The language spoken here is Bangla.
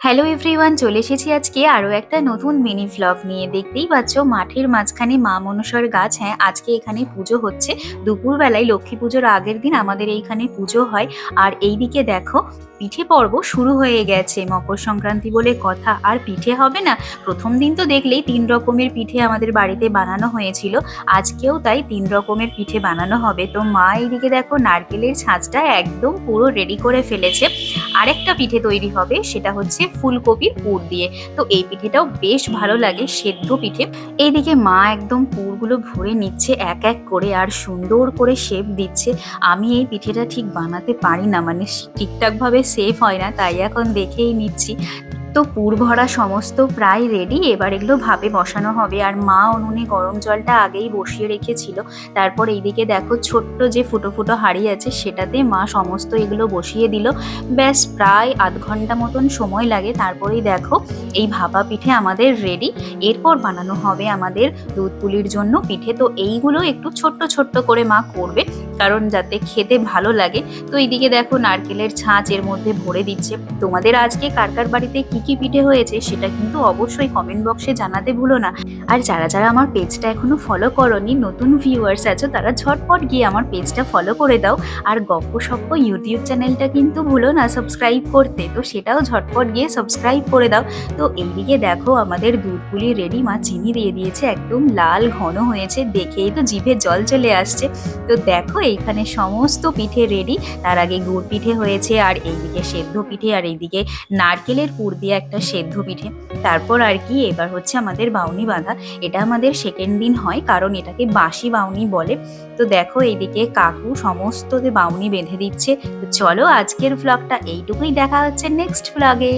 হ্যালো এভরিওয়ান, চলে এসেছি আজকে আরও একটা নতুন মিনি ভ্লগ নিয়ে। দেখতেই পাচ্ছ মাঠের মাঝখানে মা মনসার গাছ। হ্যাঁ, আজকে এখানে পুজো হচ্ছে। দুপুরবেলায় লক্ষ্মী পুজোর আগের দিন আমাদের এইখানে পুজো হয়। আর এইদিকে দেখো পিঠে পর্ব শুরু হয়ে গেছে। মকর সংক্রান্তি বলে কথা, আর পিঠে হবে না? প্রথম দিন তো দেখলেই 3 রকমের পিঠে আমাদের বাড়িতে বানানো হয়েছিল। আজকেও তাই 3 রকমের পিঠে বানানো হবে। তো মা এইদিকে দেখো নারকেলের ছাঁচটা একদম পুরো রেডি করে ফেলেছে। আরেকটা পিঠে তৈরি হবে, সেটা হচ্ছে ফুলকপির পুর দিয়ে। তো এই পিঠেটাও বেশ ভালো লাগে, সেদ্ধ পিঠে। এইদিকে মা একদম পুরগুলো ভরে নিচ্ছে এক এক করে, আর সুন্দর করে শেপ দিচ্ছে। আমি এই পিঠেটা ঠিক বানাতে পারি না, মানে ঠিকঠাক ভাবে সেফ হয় না, তাই এখন দেখেই নিচ্ছি। তো পুর ভরা সমস্ত প্রায় রেডি। এবার এগুলো ভাপে বসানো হবে, আর মা উনুনে গরম জলটা আগেই বসিয়ে রেখেছিল। তারপর এইদিকে দেখো ছোট্ট যে ফুটো ফুটো হাঁড়ি আছে, সেটাতে মা সমস্ত এগুলো বসিয়ে দিল। ব্যাস প্রায় আধ ঘন্টা মতন সময় লাগে। তারপরেই দেখো এই ভাপা পিঠে আমাদের রেডি। এরপর বানানো হবে আমাদের দুধ পুলির জন্য পিঠে। তো এইগুলো একটু ছোট্ট ছোট্ট করে মা করবে, কারণ যাতে খেতে ভালো লাগে। তো এইদিকে দেখো নারকেলের ছাঁচ এর মধ্যে ভরে দিচ্ছে। তোমাদের আজকে কার কার বাড়িতে কি কি পিঠে হয়েছে সেটা কিন্তু অবশ্যই কমেন্ট বক্সে জানাতে ভুলো না। আর যারা যারা আমার পেজটা এখনো ফলো করোনি, নতুন ভিউয়ার্স আছো, তারা ঝটপট গিয়ে আমার পেজটা ফলো করে দাও। আর গপ্প সপ্প ইউটিউব চ্যানেলটা কিন্তু ভুলো না সাবস্ক্রাইব করতে, তো সেটাও ঝটপট গিয়ে সাবস্ক্রাইব করে দাও। তো এইদিকে দেখো আমাদের দুধ পুলি রেডি। মা চিনি দিয়ে দিয়েছে, একদম লাল ঘন হয়েছে, দেখেই তো জিভে জল চলে আসছে। তো দেখো এইখানে সমস্ত পিঠে রেডি। তার আগে গুড় পিঠে হয়েছে, আর এইদিকে সেদ্ধ পিঠে, আর এইদিকে নারকেলের পুর দিয়ে একটা সেদ্ধ পিঠে। তারপর আর কি, এবার হচ্ছে আমাদের বাউনি বাঁধা। এটা আমাদের সেকেন্ড দিন হয়, কারণ এটাকে বাসি বাউনি বলে। তো দেখো এইদিকে কাকু সমস্ত বাউনি বেঁধে দিচ্ছে। তো চলো আজকের ভ্লগটা এইটুকুই, দেখা হচ্ছে নেক্সট ভ্লগে।